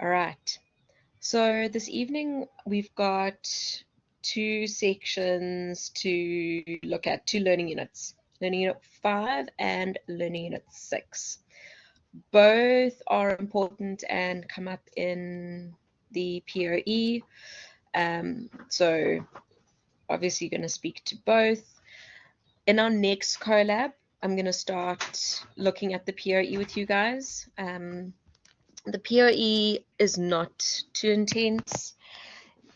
All right. So this evening we've got two sections to look at, two learning units, Learning Unit 5 and Learning Unit 6. Both are important and come up in the POE. So obviously you're going to speak to both. In our next collab, I'm going to start looking at the POE with you guys. The POE is not too intense.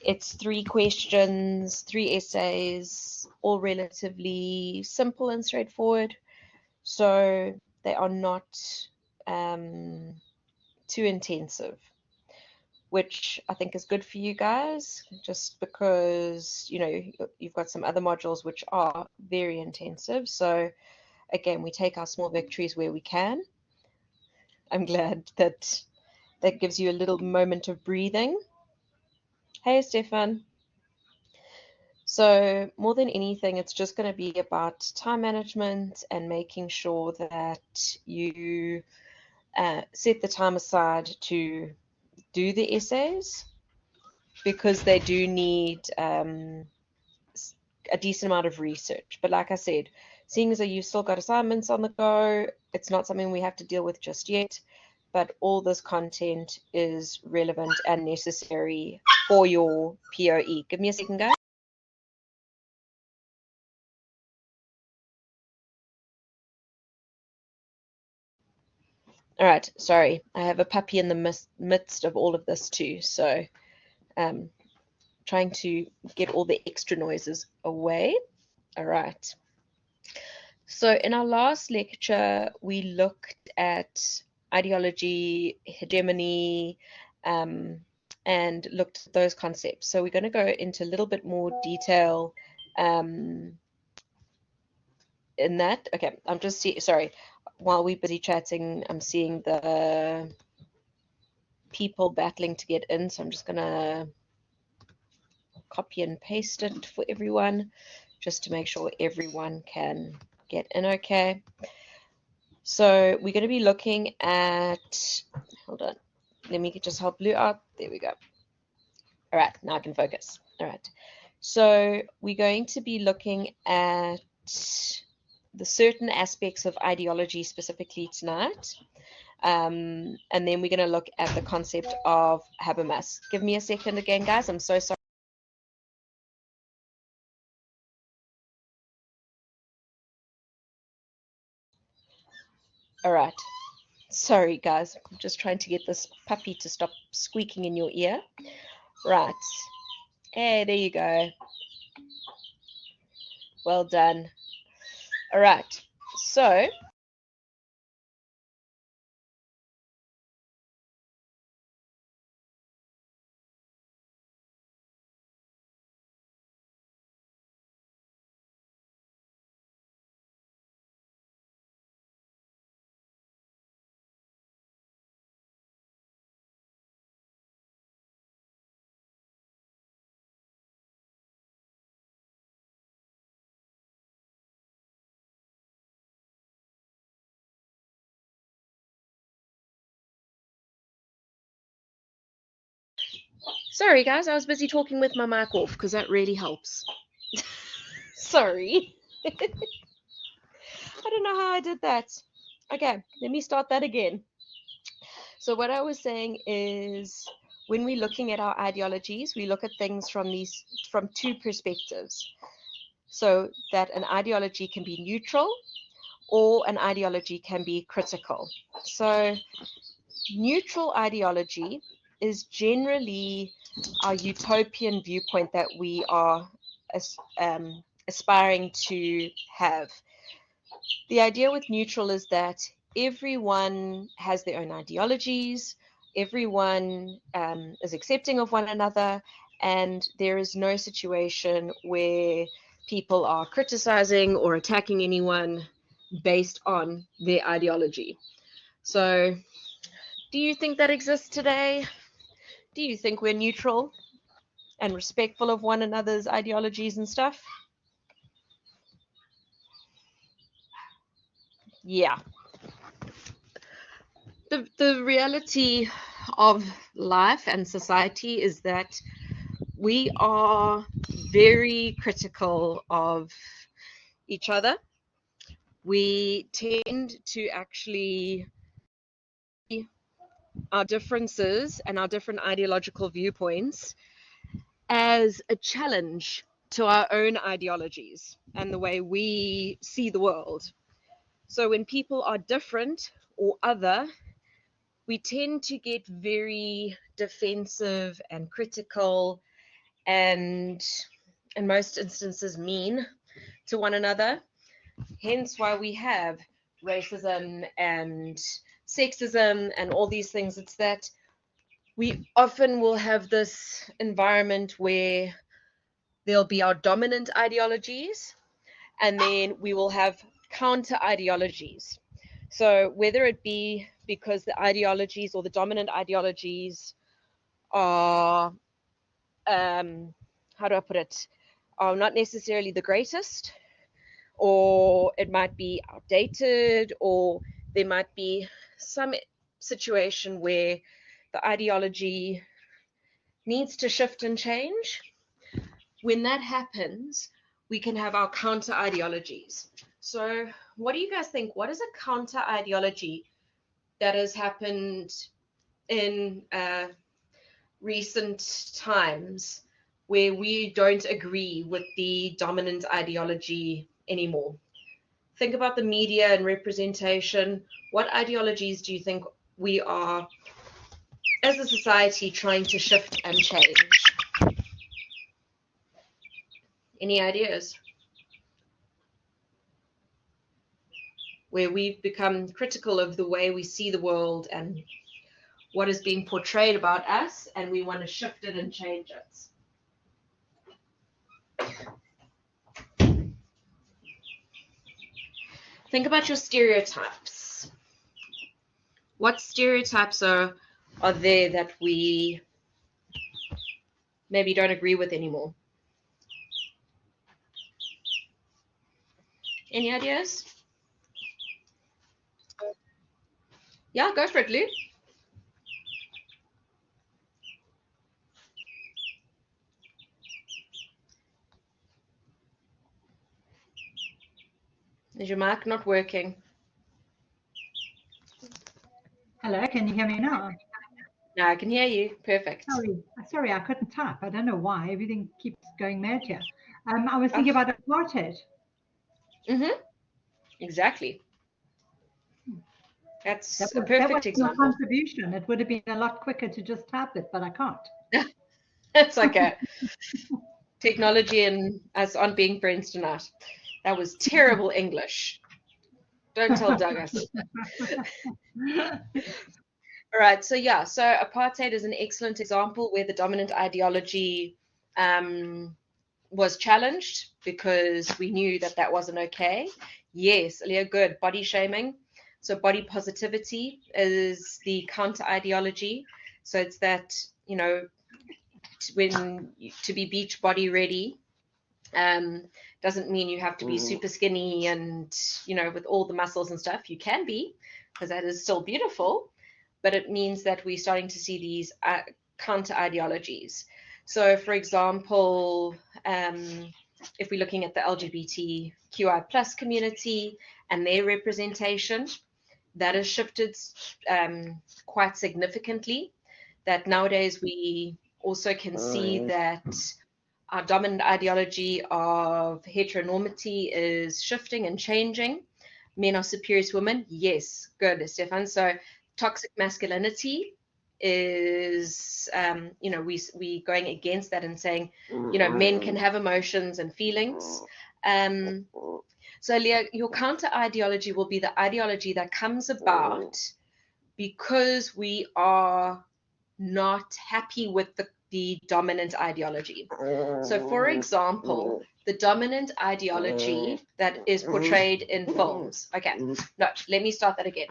It's 3 questions, 3 essays, all relatively simple and straightforward. So they are not too intensive, which I think is good for you guys, just because, you know, you've got some other modules which are very intensive. So again, we take our small victories where we can. I'm glad that that gives you a little moment of breathing. Hey, Stefan. So more than anything, it's just going to be about time management and making sure that you set the time aside to do the essays, because they do need a decent amount of research. But like I said, seeing as you've still got assignments on the go, it's not something we have to deal with just yet. But all this content is relevant and necessary for your POE. Give me a second, guys. All right, sorry, I have a puppy in the midst of all of this too, so trying to get all the extra noises away. All right. So in our last lecture, we looked at ideology, hegemony, and looked at those concepts. So we're going to go into a little bit more detail in that. Okay, I'm just sorry. While we're busy chatting, I'm seeing the people battling to get in, so I'm just going to copy and paste it for everyone, just to make sure everyone can get in okay. So we're going to be looking at, hold on, let me just help Blue out. There we go. All right, now I can focus. All right. So we're going to be looking at the certain aspects of ideology specifically tonight. And then we're going to look at the concept of Habermas. Give me a second again, guys. I'm so sorry. All right. Sorry, guys. I'm just trying to get this puppy to stop squeaking in your ear. Right. Hey, there you go. Well done. All right. So sorry, guys. I was busy talking with my mic off because that really helps. Sorry. I don't know how I did that. Okay, let me start that again. So what I was saying is, when we're looking at our ideologies, we look at things from 2 perspectives. So that an ideology can be neutral or an ideology can be critical. So neutral ideology is generally our utopian viewpoint that we are aspiring to have. The idea with neutral is that everyone has their own ideologies, everyone is accepting of one another, and there is no situation where people are criticizing or attacking anyone based on their ideology. So, do you think that exists today? Do you think we're neutral and respectful of one another's ideologies and stuff? Yeah. The reality of life and society is that we are very critical of each other. We tend to actually see our differences and our different ideological viewpoints as a challenge to our own ideologies and the way we see the world. So when people are different or other, we tend to get very defensive and critical and in most instances mean to one another. Hence why we have racism and sexism and all these things. It's that we often will have this environment where there'll be our dominant ideologies and then we will have counter ideologies. So whether it be because the ideologies or the dominant ideologies are, how do I put it, are not necessarily the greatest, or it might be outdated, or there might be some situation where the ideology needs to shift and change. When that happens, we can have our counter ideologies. So what do you guys think? What is a counter ideology that has happened in recent times where we don't agree with the dominant ideology anymore? Think about the media and representation. What ideologies do you think we are, as a society, trying to shift and change? Any ideas? Where we've become critical of the way we see the world and what is being portrayed about us, and we want to shift it and change it. Think about your stereotypes. What stereotypes are there that we maybe don't agree with anymore? Any ideas? Yeah, go for it, Lou. Is your mic not working? Hello, can you hear me now? No, I can hear you. Perfect. Sorry, I couldn't type. I don't know why. Everything keeps going mad here. I was thinking about apartheid. Exactly. That's that a was perfect example. Your contribution. It would have been a lot quicker to just type it, but I can't. It's like a technology and us on being friends tonight. That was terrible English. Don't tell Douglas. All right, so yeah, so apartheid is an excellent example where the dominant ideology was challenged because we knew that that wasn't okay. Yes, Leah, good. Body shaming. So body positivity is the counter ideology. So it's that, you know, to be beach body ready doesn't mean you have to be super skinny and, you know, with all the muscles and stuff. You can be, because that is still beautiful, but it means that we're starting to see these counter ideologies. So, for example, if we're looking at the LGBTQI plus community and their representation, that has shifted quite significantly. That nowadays we also can see that our dominant ideology of heteronormity is shifting and changing. Men are superior to women. Yes, good, Stefan. So toxic masculinity is, you know, we going against that and saying, you know, men can have emotions and feelings. So Leah, your counter ideology will be the ideology that comes about because we are not happy with the dominant ideology. So for example, the dominant ideology that is portrayed in films. Okay, no, let me start that again.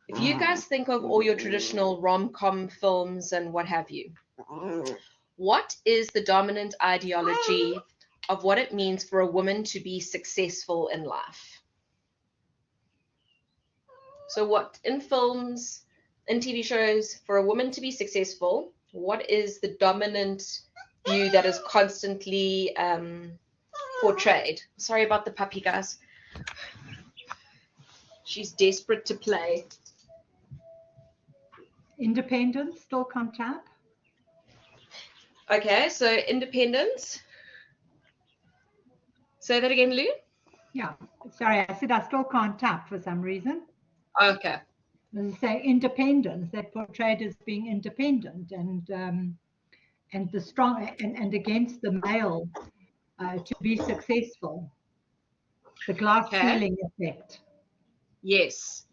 If you guys think of all your traditional rom-com films and what have you, what is the dominant ideology of what it means for a woman to be successful in life? So what in films in TV shows, for a woman to be successful, what is the dominant view that is constantly portrayed? Sorry about the puppy, guys. She's desperate to play. Independence still can't tap. Okay, so independence. Say that again, Lou. Yeah, sorry, I said I still can't tap for some reason. Okay. As I say, independence, they're portrayed as being independent and the strong and against the male to be successful. The glass ceiling effect. Yes.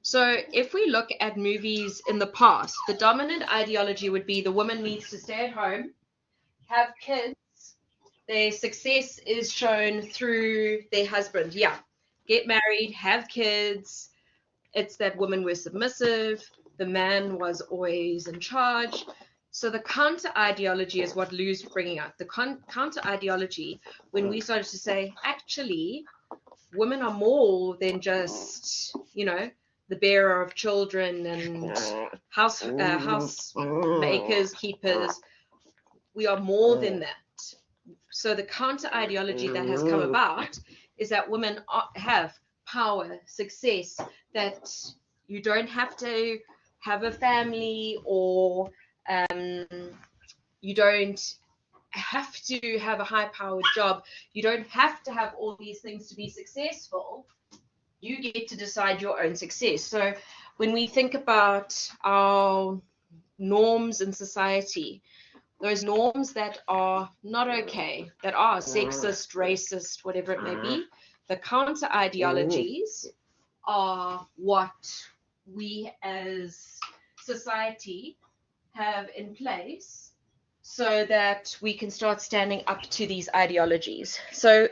So if we look at movies in the past, the dominant ideology would be the woman needs to stay at home, have kids. Their success is shown through their husband. Yeah. Get married, have kids. It's that women were submissive. The man was always in charge. So the counter ideology is what Lou's bringing up. The counter ideology, when we started to say, actually, women are more than just, the bearer of children and house makers, keepers. We are more than that. So the counter ideology that has come about is that women have power, success, that you don't have to have a family, or you don't have to have a high-powered job. You don't have to have all these things to be successful. You get to decide your own success. So when we think about our norms in society, those norms that are not okay, that are sexist, racist, whatever it may be, the counter ideologies are what we as society have in place so that we can start standing up to these ideologies. So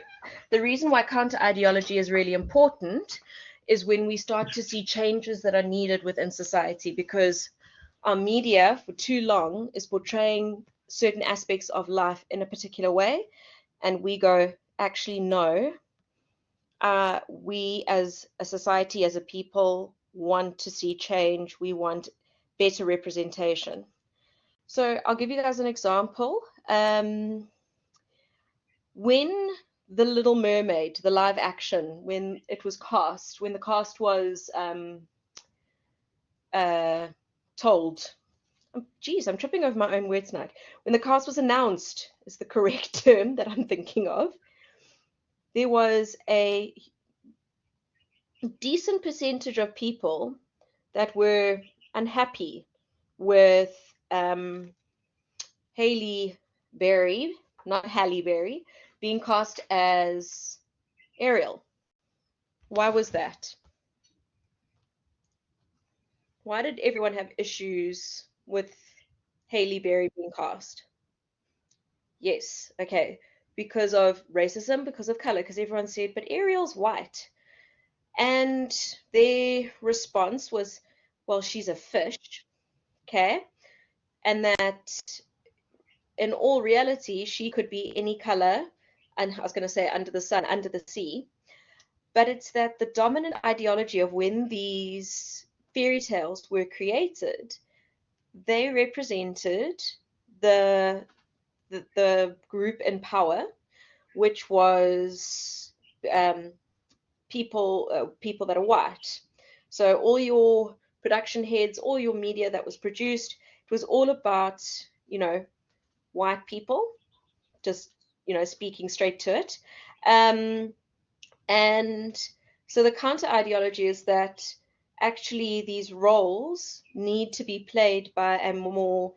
the reason why counter ideology is really important is when we start to see changes that are needed within society, because our media for too long is portraying certain aspects of life in a particular way, and we go, actually, no, we as a society, as a people, want to see change. We want better representation. So I'll give you guys an example. When The Little Mermaid, the live action, when it was cast, when the cast was told, geez, I'm tripping over my own words now. When the cast was announced, is the correct term that I'm thinking of, there was a decent percentage of people that were unhappy with Halle Berry, not Halle Berry, being cast as Ariel. Why was that? Why did everyone have issues with Halle Berry being cast? Yes, okay. Because of racism, because of color, because everyone said, but Ariel's white. And their response was, well, she's a fish, okay? And that in all reality, she could be any color, and I was going to say under the sun, under the sea. But it's that the dominant ideology of when these fairy tales were created, they represented the group in power, which was people that are white. So all your production heads, all your media that was produced, it was all about, white people, just, speaking straight to it. And so the counter ideology is that actually these roles need to be played by a more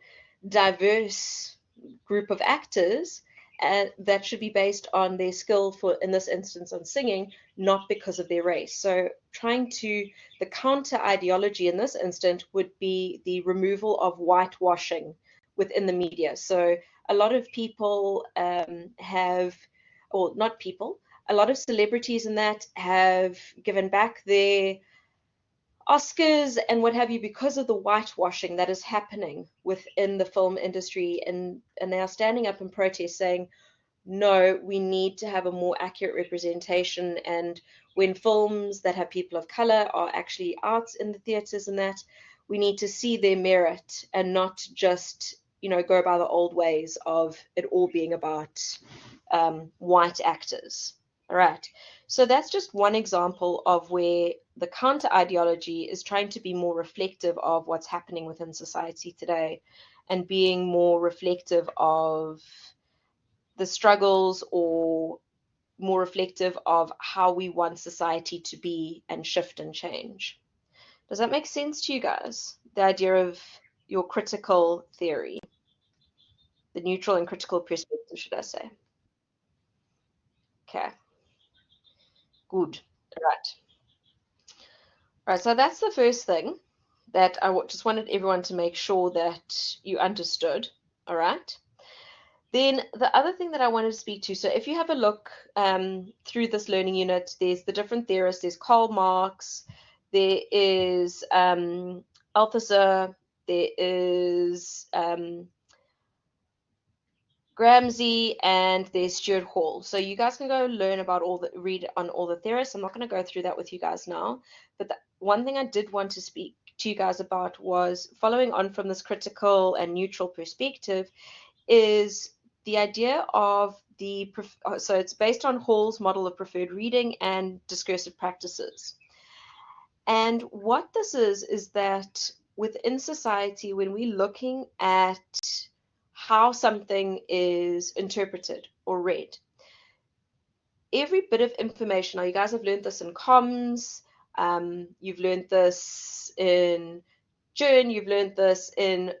diverse group of actors, and that should be based on their skill, for in this instance on singing, not because of their race. So the counter ideology in this instance would be the removal of whitewashing within the media. So a lot of people a lot of celebrities in that have given back their Oscars and what have you because of the whitewashing that is happening within the film industry, and they are standing up in protest saying, no, we need to have a more accurate representation. And when films that have people of color are actually out in the theaters and that, we need to see their merit and not just, go by the old ways of it all being about white actors. All right. So that's just one example of where the counter ideology is trying to be more reflective of what's happening within society today and being more reflective of the struggles, or more reflective of how we want society to be and shift and change. Does that make sense to you guys? The idea of your critical theory, the neutral and critical perspective, should I say? Okay, good. All right. All right, so that's the first thing that I just wanted everyone to make sure that you understood. All right. Then the other thing that I wanted to speak to, so if you have a look through this learning unit, there's the different theorists. There's Karl Marx, there is Althusser, there is Gramsci, and there's Stuart Hall. So you guys can go learn about read on all the theorists. I'm not going to go through that with you guys now. But the one thing I did want to speak to you guys about was, following on from this critical and neutral perspective, is the idea of so it's based on Hall's model of preferred reading and discursive practices. And what this is that within society, when we're looking at how something is interpreted or read, every bit of information, now you guys have learned this in comms, you've learned this in Journ, you've learned this in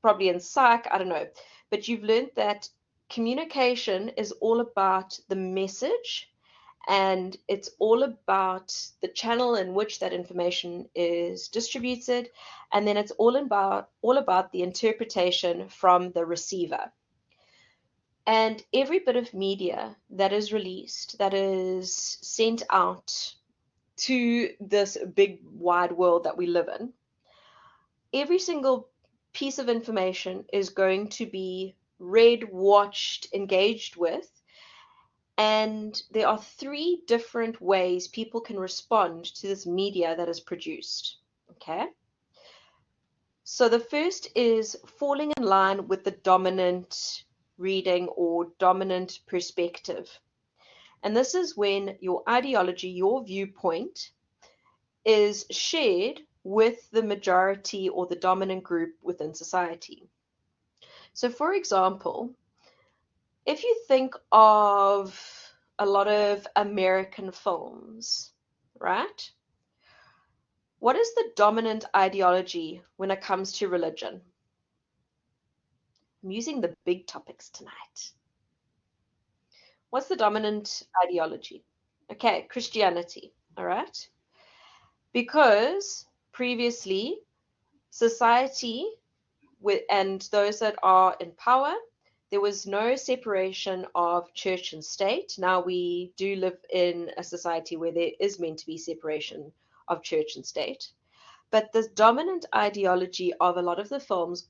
probably in psych, I don't know, but you've learned that communication is all about the message, and it's all about the channel in which that information is distributed, and then it's all about the interpretation from the receiver. And every bit of media that is released, that is sent out to this big wide world that we live in, every single piece of information is going to be read, watched, engaged with. And there are 3 different ways people can respond to this media that is produced. Okay? So the first is falling in line with the dominant reading or dominant perspective. And this is when your ideology, your viewpoint, is shared with the majority or the dominant group within society. So, for example, if you think of a lot of American films, right? What is the dominant ideology when it comes to religion? I'm using the big topics tonight. What's the dominant ideology? Okay, Christianity, all right? Because previously, society and those that are in power, there was no separation of church and state. Now we do live in a society where there is meant to be separation of church and state. But the dominant ideology of a lot of the films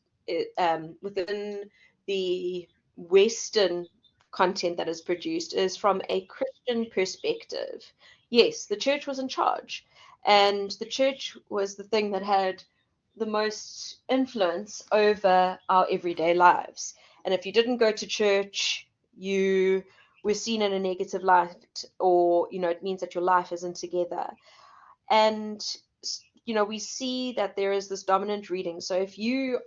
within the Western content that is produced is from a Christian perspective. Yes, the church was in charge, and the church was the thing that had the most influence over our everyday lives. And if you didn't go to church, you were seen in a negative light, or it means that your life isn't together. And we see that there is this dominant reading. So if you,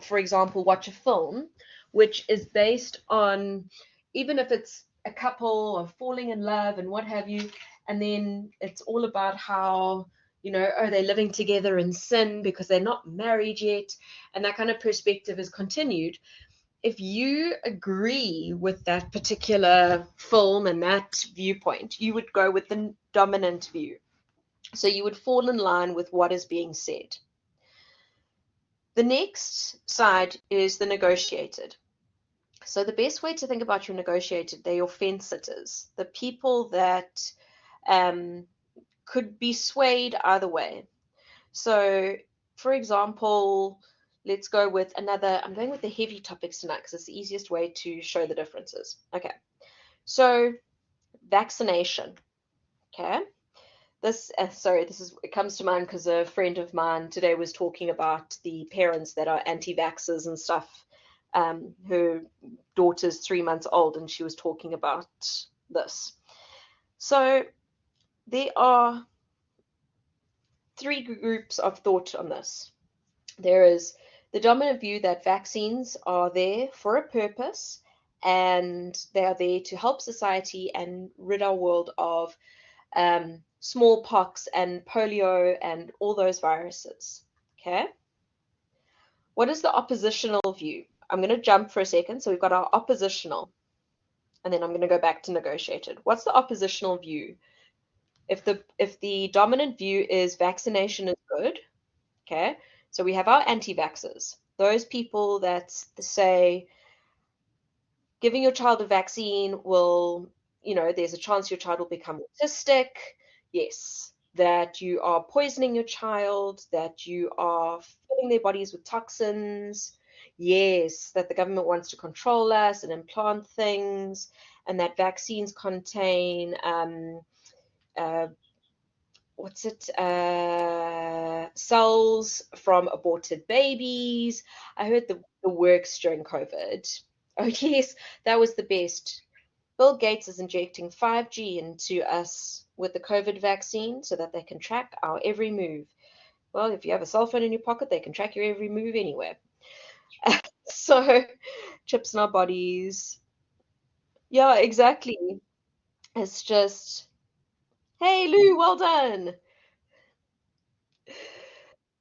for example, watch a film which is based on, even if it's a couple of falling in love and what have you, and then it's all about how, are they living together in sin because they're not married yet, and that kind of perspective is continued. If you agree with that particular film and that viewpoint, you would go with the dominant view. So you would fall in line with what is being said. The next side is the negotiated. So the best way to think about your negotiated, they're your fence sitters, the people that could be swayed either way. So, for example, let's go with another, I'm going with the heavy topics tonight because it's the easiest way to show the differences. Okay, so vaccination. Okay, it comes to mind because a friend of mine today was talking about the parents that are anti-vaxxers and stuff. Her daughter's 3 months old, and she was talking about this. So there are three groups of thought on this. There is the dominant view that vaccines are there for a purpose, and they are there to help society and rid our world of smallpox and polio and all those viruses. Okay. What is the oppositional view? I'm going to jump for a second. So we've got our oppositional, and then I'm going to go back to negotiated. What's the oppositional view? If the dominant view is vaccination is good, okay, so we have our anti-vaxxers, those people that say giving your child a vaccine will, there's a chance your child will become autistic. Yes. That you are poisoning your child, that you are filling their bodies with toxins. Yes. That the government wants to control us and implant things, and that vaccines contain cells from aborted babies. I heard the works during COVID. Oh, yes, that was the best. Bill Gates is injecting 5G into us with the COVID vaccine so that they can track our every move. Well, if you have a cell phone in your pocket, they can track your every move anywhere. So, chips in our bodies. Yeah, exactly. It's just, hey, Lou, well done.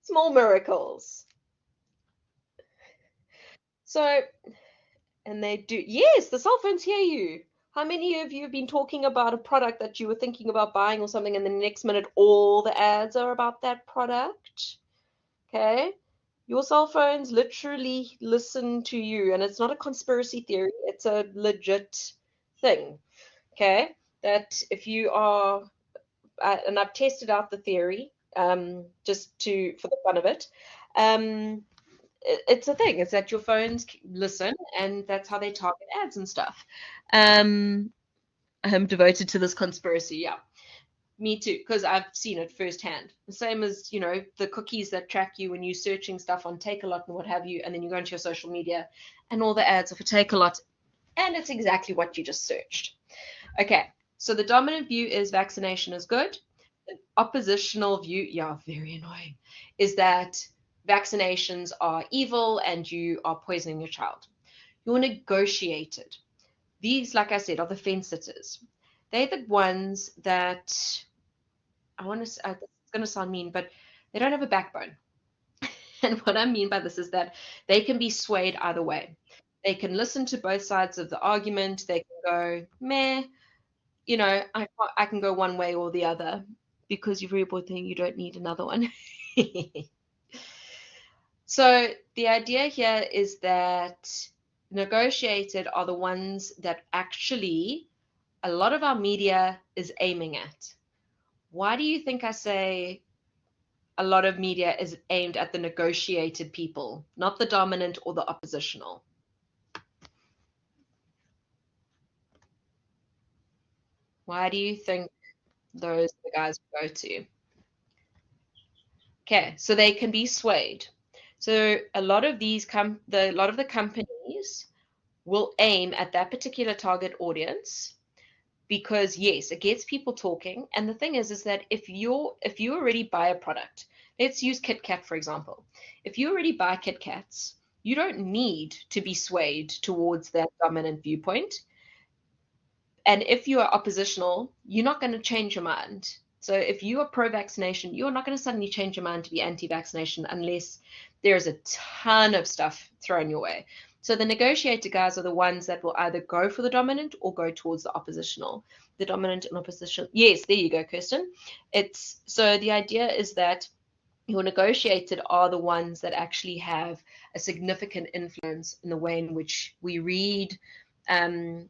Small miracles. So, and they do, yes, the cell phones hear you. How many of you have been talking about a product that you were thinking about buying or something, and the next minute all the ads are about that product? Okay. Your cell phones literally listen to you, and it's not a conspiracy theory, it's a legit thing. Okay. That if you are, and I've tested out the theory, just for the fun of it. It's a thing. It's that your phones listen, and that's how they target ads and stuff. I'm devoted to this conspiracy. Yeah, me too, because I've seen it firsthand. The same as, the cookies that track you when you're searching stuff on Takealot and what have you, and then you go into your social media, and all the ads are for Takealot, and it's exactly what you just searched. Okay, so the dominant view is vaccination is good. The oppositional view, yeah, very annoying, is that vaccinations are evil and you are poisoning your child. You're negotiated. These, like I said, are the fence sitters. They're the ones that it's going to sound mean, but they don't have a backbone. And what I mean by this is that they can be swayed either way. They can listen to both sides of the argument. They can go, meh, I can go one way or the other, because you've read one thing, you don't need another one. So the idea here is that negotiated are the ones that actually a lot of our media is aiming at. Why do you think I say a lot of media is aimed at the negotiated people, not the dominant or the oppositional? Why do you think those are the guys we go to? Okay, so they can be swayed. So a lot of a lot of the companies will aim at that particular target audience, because yes, it gets people talking. And the thing is that if you already buy a product, let's use Kit Kat for example. If you already buy Kit Kats, you don't need to be swayed towards that dominant viewpoint. And if you are oppositional, you're not going to change your mind. So if you are pro-vaccination, you're not going to suddenly change your mind to be anti-vaccination unless there's a ton of stuff thrown your way. So the negotiator guys are the ones that will either go for the dominant or go towards the oppositional. The dominant and oppositional. Yes, there you go, Kirsten. So the idea is that your negotiated are the ones that actually have a significant influence in the way in which we read, the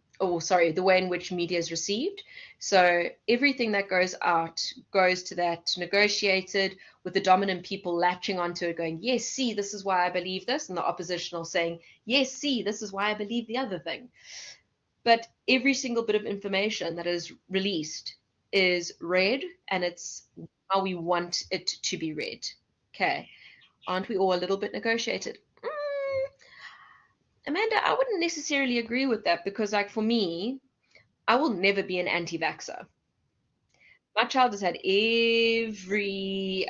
way in which media is received. So everything that goes out goes to that negotiated, with the dominant people latching onto it, going, yes, see, this is why I believe this, and the oppositional saying, yes, see, this is why I believe the other thing. But every single bit of information that is released is read, and it's how we want it to be read. Okay. Aren't we all a little bit negotiated? Amanda, I wouldn't necessarily agree with that because, like, for me, I will never be an anti-vaxxer. My child has had every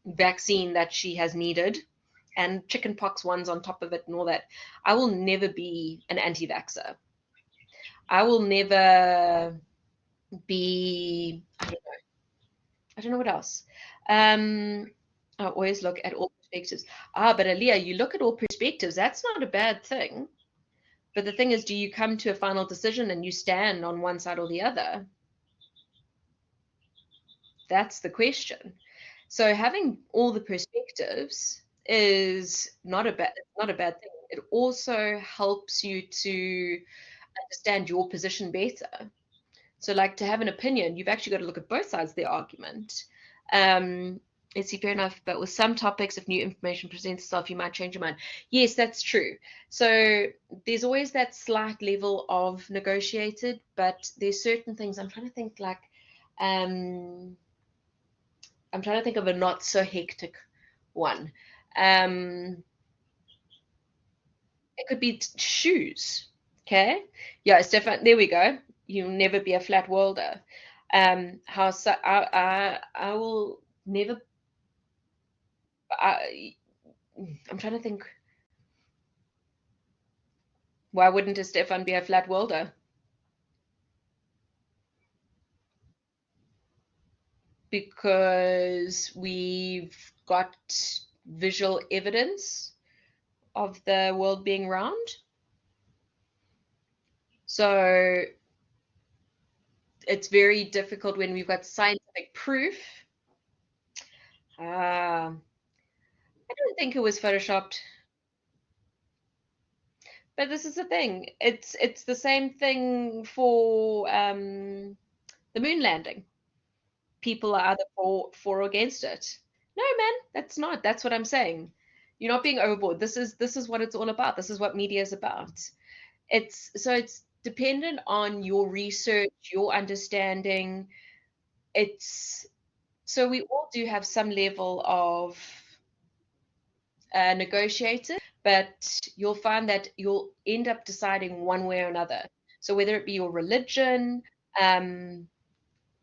vaccine that she has needed, and chickenpox ones on top of it and all that. I will never be an anti-vaxxer. I will never be, I don't know what else. I always look at all perspectives. But Aaliyah, you look at all perspectives. That's not a bad thing. But the thing is, do you come to a final decision and you stand on one side or the other? That's the question. So having all the perspectives is not a bad thing. It also helps you to understand your position better. So, like, to have an opinion, you've actually got to look at both sides of the argument. Let's see, fair enough. But with some topics, if new information presents itself, you might change your mind. Yes, that's true. So there's always that slight level of negotiated, but there's certain things I'm trying to think like. I'm trying to think of a not so hectic one. Um, it could be shoes. Okay. Yeah, Stefan, there we go. You'll never be a flat worlder. How so, I will never. I'm trying to think. Why wouldn't a Stefan be a flat worlder? Because we've got visual evidence of the world being round. So it's very difficult when we've got scientific proof. I don't think it was photoshopped. But this is the thing. It's the same thing for the moon landing. People are either for or against it. No, man, that's not. That's what I'm saying. You're not being overboard. This is what it's all about. This is what media is about. It's dependent on your research, your understanding. It's so we all do have some level of negotiated, but you'll find that you'll end up deciding one way or another. So whether it be your religion, and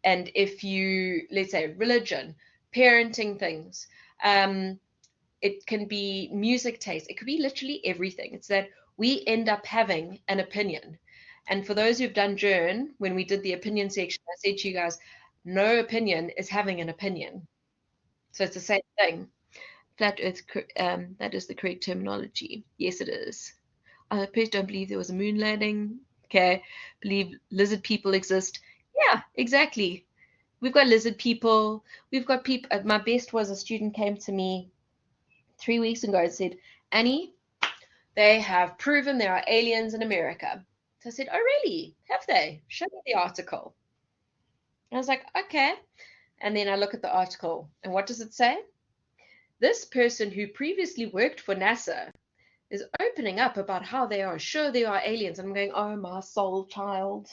if you, let's say, religion, parenting things, it can be music taste, it could be literally everything. It's that we end up having an opinion. And for those who've done Journ, when we did the opinion section, I said to you guys, no opinion is having an opinion. So it's the same thing. Flat Earth, that is the correct terminology. Yes, it is. Please don't believe there was a moon landing. Okay. Believe lizard people exist. Yeah, exactly. We've got lizard people. We've got people. My best was a student came to me 3 weeks ago and said, Annie, they have proven there are aliens in America. So I said, oh, really? Have they? Show me the article. And I was like, okay. And then I look at the article, and what does it say? This person who previously worked for NASA is opening up about how they are sure they are aliens. And I'm going, oh, my soul child.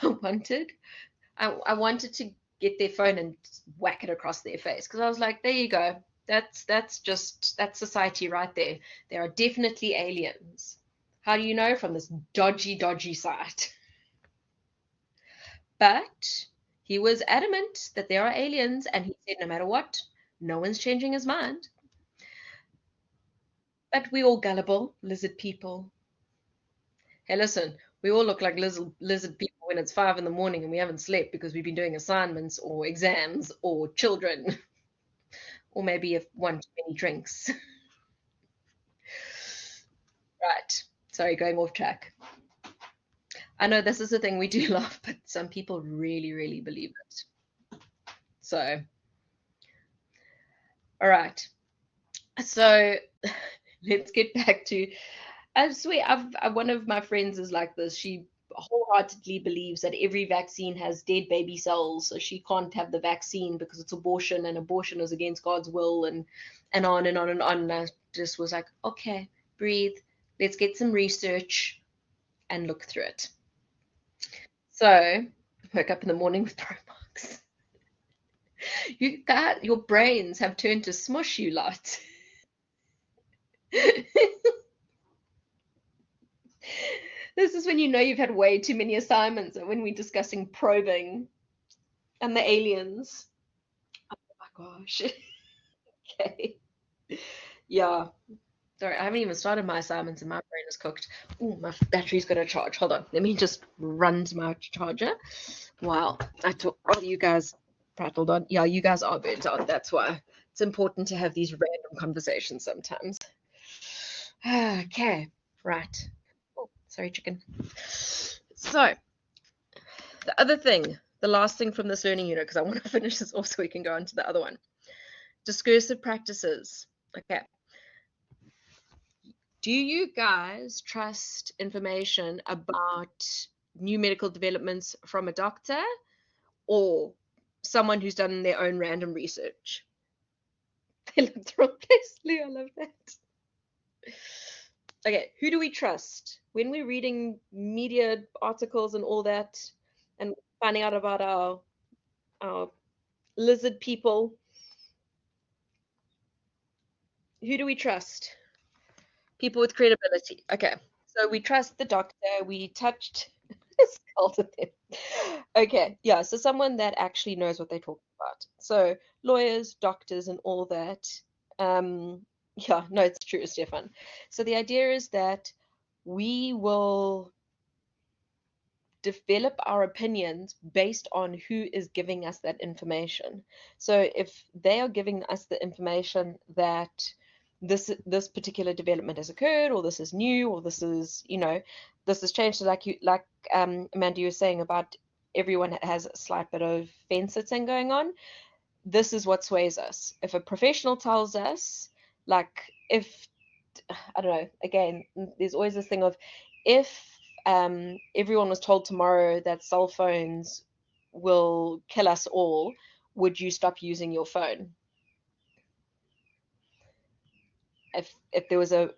I wanted to get their phone and whack it across their face because I was like, there you go. That's society right there. There are definitely aliens. How do you know? From this dodgy site. But he was adamant that there are aliens, and he said no matter what, no one's changing his mind. But we all gullible lizard people. Hey, listen, we all look like lizard people when it's 5 in the morning and we haven't slept because we've been doing assignments or exams or children, or maybe if one too many drinks. Right. Sorry, going off track. I know this is the thing we do laugh, but some people really, really believe it. So, all right. So let's get back to. I swear, one of my friends is like this. She wholeheartedly believes that every vaccine has dead baby cells, so she can't have the vaccine because it's abortion, and abortion is against God's will, and on and on and on. And I just was like, okay, breathe. Let's get some research and look through it. So, woke up in the morning with pro marks. Your brains have turned to smush, you lot. This is when you know you've had way too many assignments, when we're discussing probing and the aliens. Oh my gosh. Okay. Yeah. Sorry, I haven't even started my assignments and my brain is cooked. Oh, my battery's got to charge. Hold on. Let me just run to my charger. Wow. I took, oh, you guys prattled on. Yeah, you guys are burnt out. That's why it's important to have these random conversations sometimes. Okay. Right. Oh, sorry, chicken. So, the other thing, the last thing from this learning unit, because I want to finish this off so we can go on to the other one. Discursive practices. Okay. Do you guys trust information about new medical developments from a doctor or someone who's done their own random research? They looked the wrong place. Lou, I love that. Okay, who do we trust when we're reading media articles and all that and finding out about our lizard people? Who do we trust? People with credibility. Okay, so we trust the doctor. We touched skull with them. Okay, yeah, so someone that actually knows what they're talking about. So lawyers, doctors, and all that. Yeah, no, it's true, Stefan. So the idea is that we will develop our opinions based on who is giving us that information. So if they are giving us the information that this particular development has occurred, or this is new, or this is, this has changed, so like Amanda, you were saying about everyone has a slight bit of fence sitting going on. This is what sways us. If a professional tells us, like, if I don't know, again, there's always this thing of, if everyone was told tomorrow that cell phones will kill us all, would you stop using your phone? If there was a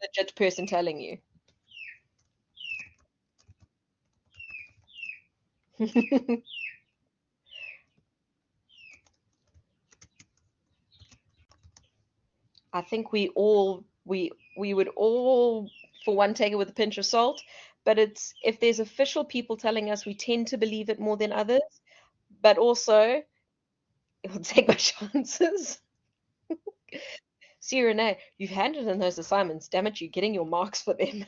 legit person telling you. I think we would all, for one, take it with a pinch of salt, but it's, if there's official people telling us, we tend to believe it more than others, but also I'll take my chances. See, Renee, you've handed in those assignments. Damn it, you're getting your marks for them.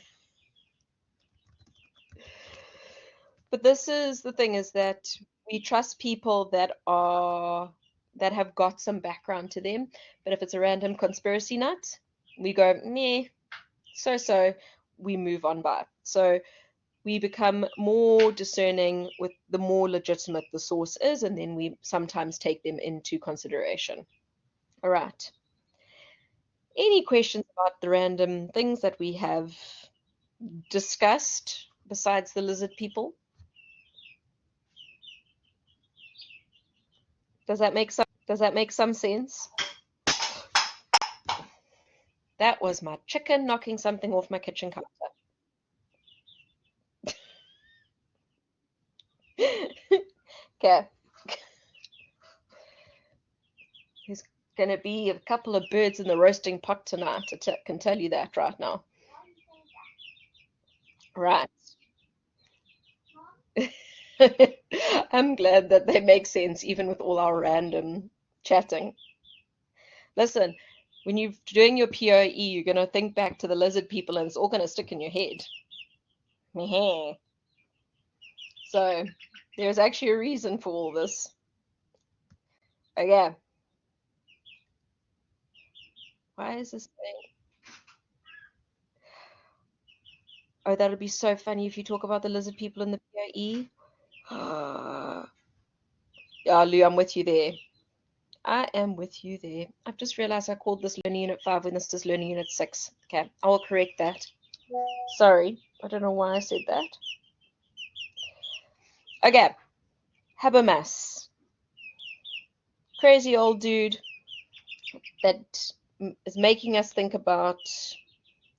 But this is the thing, is that we trust people that have got some background to them. But if it's a random conspiracy nut, we go, meh, so, we move on by. So we become more discerning with the more legitimate the source is, and then we sometimes take them into consideration. All right. Any questions about the random things that we have discussed besides the lizard people? Does that make some sense? That was my chicken knocking something off my kitchen counter. Okay. There's going to be a couple of birds in the roasting pot tonight. I can tell you that right now. Right. I'm glad that they make sense even with all our random chatting. Listen, when you're doing your POE, you're going to think back to the lizard people and it's all going to stick in your head. So there's actually a reason for all this. Okay. Why is this thing? Oh, that would be so funny if you talk about the lizard people in the POE. Yeah, Lou, I'm with you there. I am with you there. I've just realized I called this Learning Unit 5 when this is Learning Unit 6. Okay, I will correct that. Sorry, I don't know why I said that. Okay, Habermas. Crazy old dude that is making us think about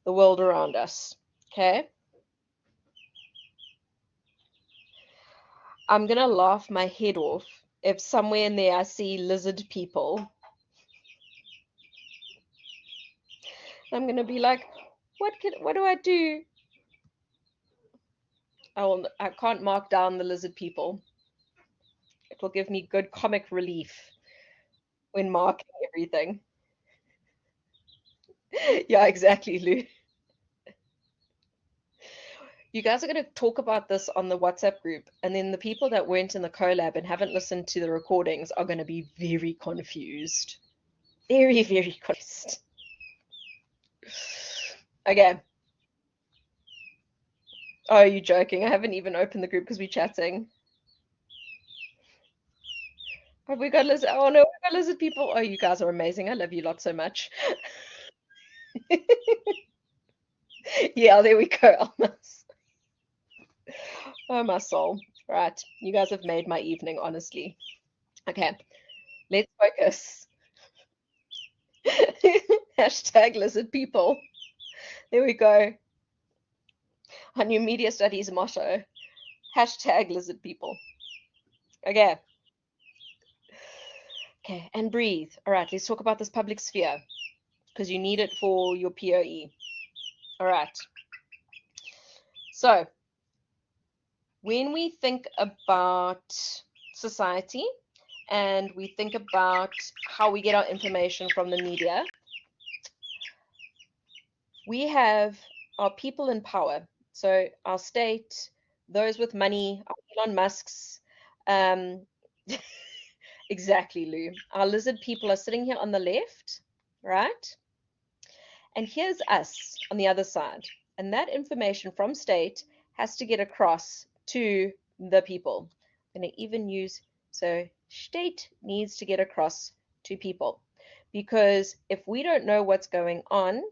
the world around us. Okay? I'm gonna laugh my head off if somewhere in there I see lizard people. I'm gonna be like, what do I do? I can't mark down the lizard people. It will give me good comic relief when marking everything. Yeah, exactly, Lou. You guys are going to talk about this on the WhatsApp group, and then the people that weren't in the collab and haven't listened to the recordings are going to be very confused. Very, very confused. Okay. Oh, are you joking? I haven't even opened the group because we're chatting. Have we got lizard? Oh no, we got lizard people. Oh, you guys are amazing. I love you lot so much. Yeah, there we go, Almas. Oh, my soul. Right. You guys have made my evening, honestly. Okay, let's focus. Hashtag lizard people. There we go. Our new media studies motto. Hashtag lizard people. Okay. Okay, and breathe. All right, let's talk about this public sphere because you need it for your POE. All right. So, when we think about society and we think about how we get our information from the media, we have our people in power. So, our state, those with money, our Elon Musk's, um, exactly, Lou. Our lizard people are sitting here on the left, right? And here's us on the other side. And that information from state has to get across to the people. I'm going to even use, so state needs to get across to people. Because if we don't know what's going on,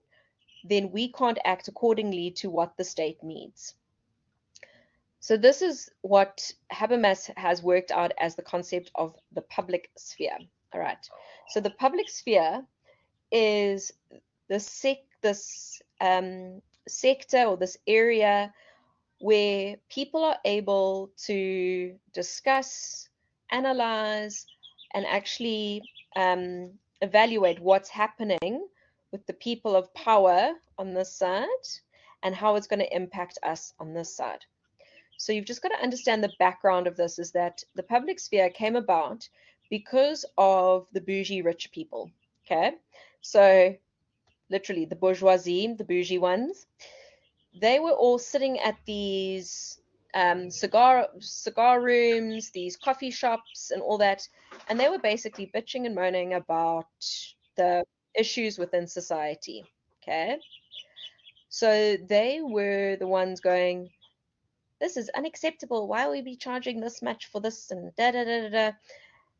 then we can't act accordingly to what the state needs. So this is what Habermas has worked out as the concept of the public sphere. All right. So the public sphere is this sector or this area where people are able to discuss, analyze, and actually evaluate what's happening with the people of power on this side and how it's going to impact us on this side. So you've just got to understand the background of this is that the public sphere came about because of the bougie rich people. Okay. So literally the bourgeoisie, the bougie ones, they were all sitting at these cigar rooms, these coffee shops, and all that, and they were basically bitching and moaning about the issues within society. Okay, so they were the ones going, "This is unacceptable. Why will we be charging this much for this?" And da da da da da.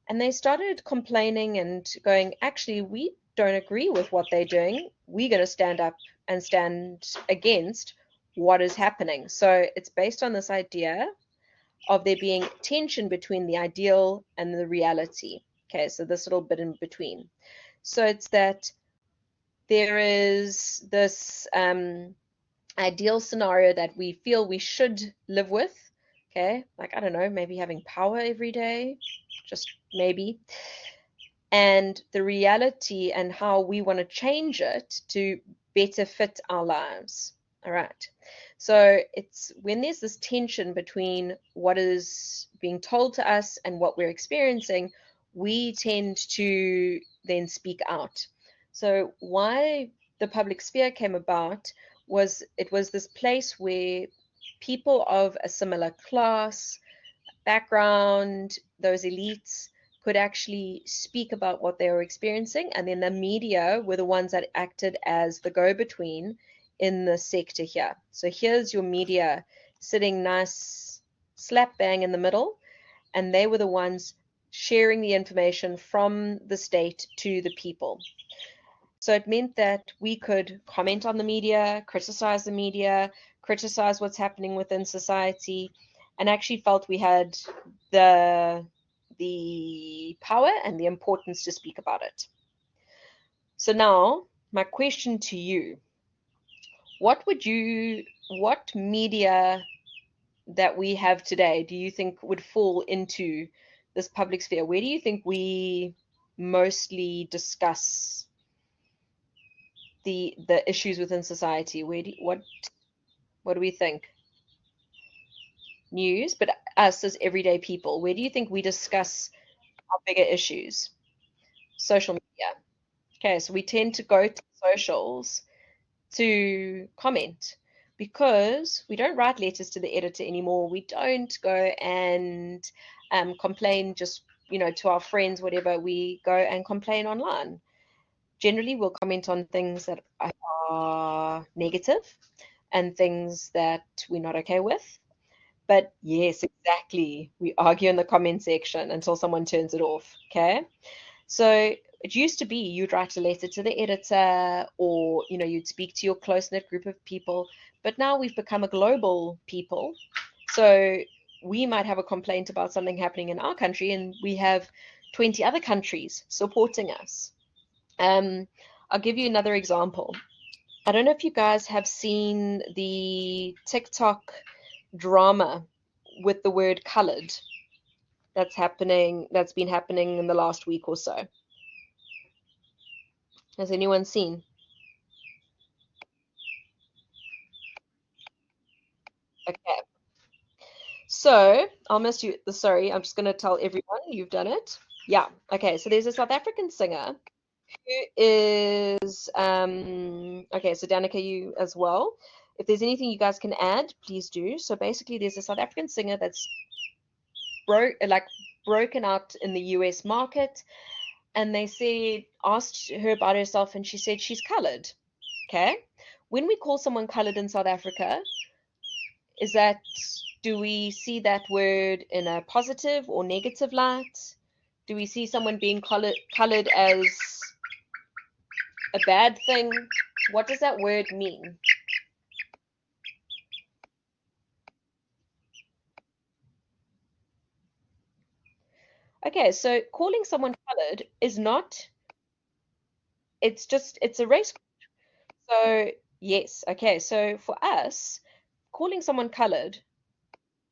And they started complaining and going, actually, we don't agree with what they're doing. We're going to stand up and stand against what is happening. So it's based on this idea of there being tension between the ideal and the reality. Okay, so this little bit in between. So it's that there is this ideal scenario that we feel we should live with. Okay, like I don't know, maybe having power every day, just maybe, and the reality and how we want to change it to better fit our lives. All right. So it's when there's this tension between what is being told to us and what we're experiencing, we tend to then speak out. So why the public sphere came about was it was this place where people of a similar class, background, those elites could actually speak about what they were experiencing, and then the media were the ones that acted as the go-between in the sector here. So here's your media sitting nice slap bang in the middle, and they were the ones sharing the information from the state to the people. So it meant that we could comment on the media, criticize the media, criticize what's happening within society, and actually felt we had the power and the importance to speak about it. So now, my question to you, what media that we have today do you think would fall into this public sphere? Where do you think we mostly discuss the issues within society? What do we think? News, but us as everyday people, where do you think we discuss our bigger issues? Social media. Okay, so we tend to go to socials to comment because we don't write letters to the editor anymore. We don't go and complain just, to our friends, whatever. We go and complain online. Generally, we'll comment on things that are negative and things that we're not okay with. But yes, exactly. We argue in the comment section until someone turns it off. Okay. So it used to be you'd write a letter to the editor or, you'd speak to your close-knit group of people. But now we've become a global people. So we might have a complaint about something happening in our country and we have 20 other countries supporting us. I'll give you another example. I don't know if you guys have seen the TikTok drama with the word colored that's been happening in the last week or so. Has anyone seen? Okay. So I'll miss you. Sorry, I'm just going to tell everyone you've done it. Yeah. Okay. So there's a South African singer who is okay. So Danica, you as well. If there's anything you guys can add, please do. So basically, there's a South African singer that's broken out in the US market, and they asked her about herself, and she said she's colored. Okay. When we call someone colored in South Africa, is that do we see that word in a positive or negative light? Do we see someone being colored as a bad thing? What does that word mean? Okay, so calling someone colored is not, it's a race. So, yes, okay, so for us, calling someone colored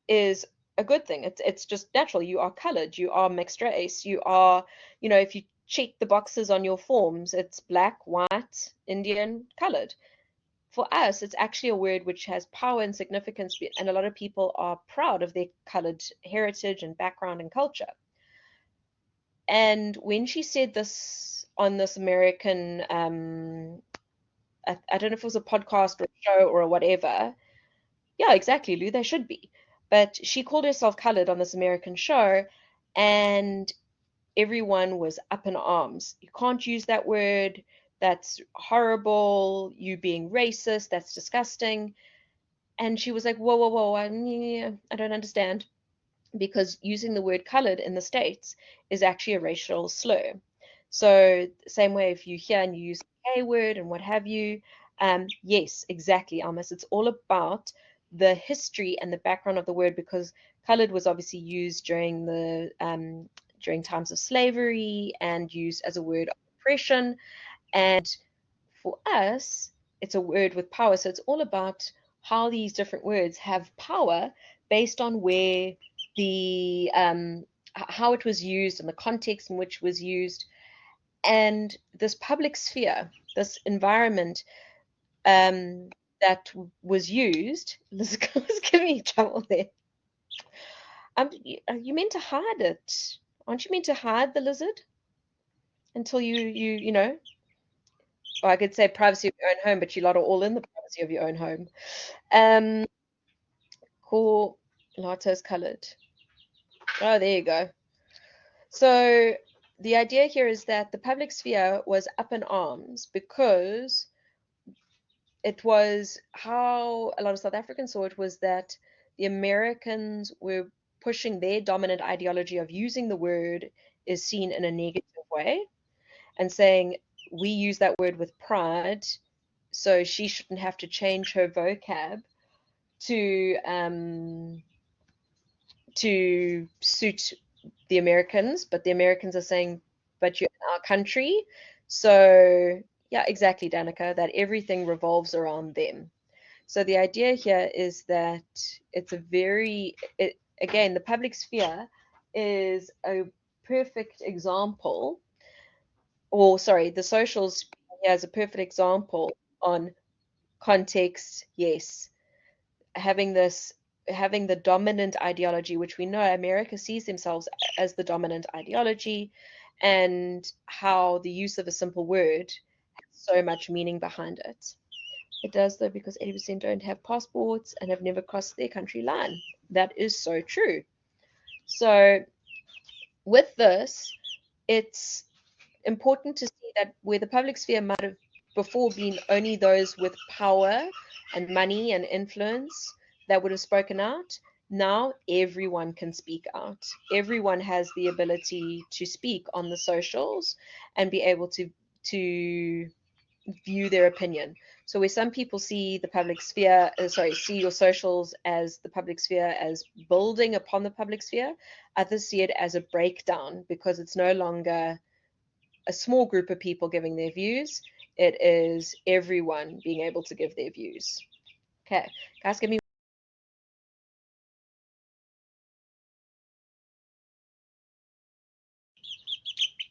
is a good thing. It's just natural. You are colored. You are mixed race. You are, if you check the boxes on your forms, it's black, white, Indian, colored. For us, it's actually a word which has power and significance, and a lot of people are proud of their colored heritage and background and culture. And when she said this on this American, I don't know if it was a podcast or a show or a whatever. Yeah, exactly, Lou, they should be. But she called herself colored on this American show, and everyone was up in arms. You can't use that word. That's horrible. You being racist. That's disgusting. And she was like, whoa, whoa, whoa. I don't understand. Because using the word colored in the States is actually a racial slur. So, same way if you hear and you use the K word and what have you, yes, exactly, Almas. It's all about the history and the background of the word because colored was obviously used during times of slavery and used as a word of oppression. And for us, it's a word with power. So it's all about how these different words have power based on where how it was used and the context in which it was used. And this public sphere, this environment that was used, this was giving me trouble there. You meant to hide it. Aren't you meant to hide the lizard until or I could say privacy of your own home, but you lot are all in the privacy of your own home. Um, cool. Lato's colored. Oh, there you go. So the idea here is that the public sphere was up in arms because it was how a lot of South Africans saw it was that the Americans were pushing their dominant ideology of using the word is seen in a negative way and saying we use that word with pride, so she shouldn't have to change her vocab to suit the Americans, but the Americans are saying, but you're in our country. So, yeah, exactly, Danica, that everything revolves around them. So the idea here is that it's a again, the public sphere is a perfect example, or sorry, the socials here is a perfect example on context, yes. Having the dominant ideology, which we know America sees themselves as the dominant ideology, and how the use of a simple word has so much meaning behind it. It does, though, because 80% don't have passports and have never crossed their country line. That is so true. So, with this, it's important to see that where the public sphere might have before been only those with power and money and influence that would have spoken out, now everyone can speak out. Everyone has the ability to speak on the socials and be able to view their opinion. So where some people see the public sphere, see your socials as the public sphere as building upon the public sphere, others see it as a breakdown because it's no longer a small group of people giving their views. It is everyone being able to give their views. Okay, guys, give me.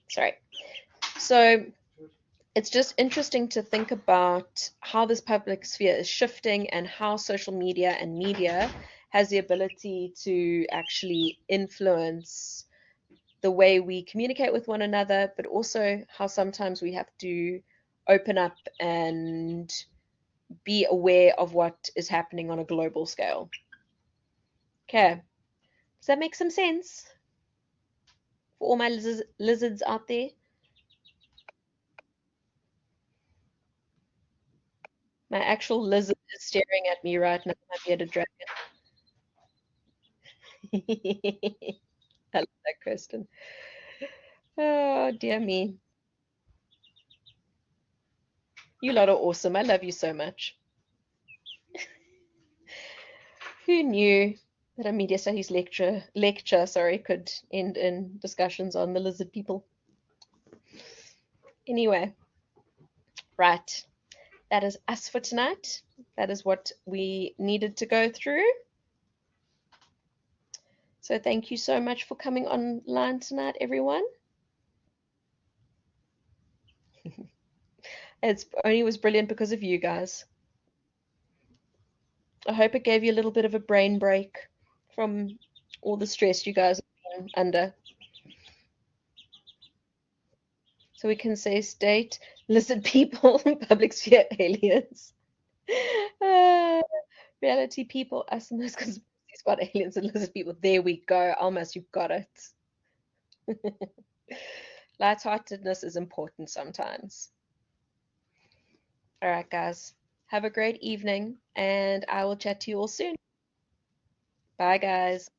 Sorry. So it's just interesting to think about how this public sphere is shifting and how social media and media has the ability to actually influence the way we communicate with one another, but also how sometimes we have to open up and be aware of what is happening on a global scale. Okay, does that make some sense for all my lizards out there? My actual lizard is staring at me right now, my bearded dragon. I love that, Kristen. Oh, dear me. You lot are awesome. I love you so much. Who knew that a media studies lecture, could end in discussions on the lizard people? Anyway, right. That is us for tonight. That is what we needed to go through. So thank you so much for coming online tonight, everyone. It only was brilliant because of you guys. I hope it gave you a little bit of a brain break from all the stress you guys have been under. So we can say state, lizard people, public sphere aliens. Uh, reality people, us and those conspiracies about aliens and lizard people. There we go. Almost, you've got it. Lightheartedness is important sometimes. All right, guys. Have a great evening, and I will chat to you all soon. Bye, guys.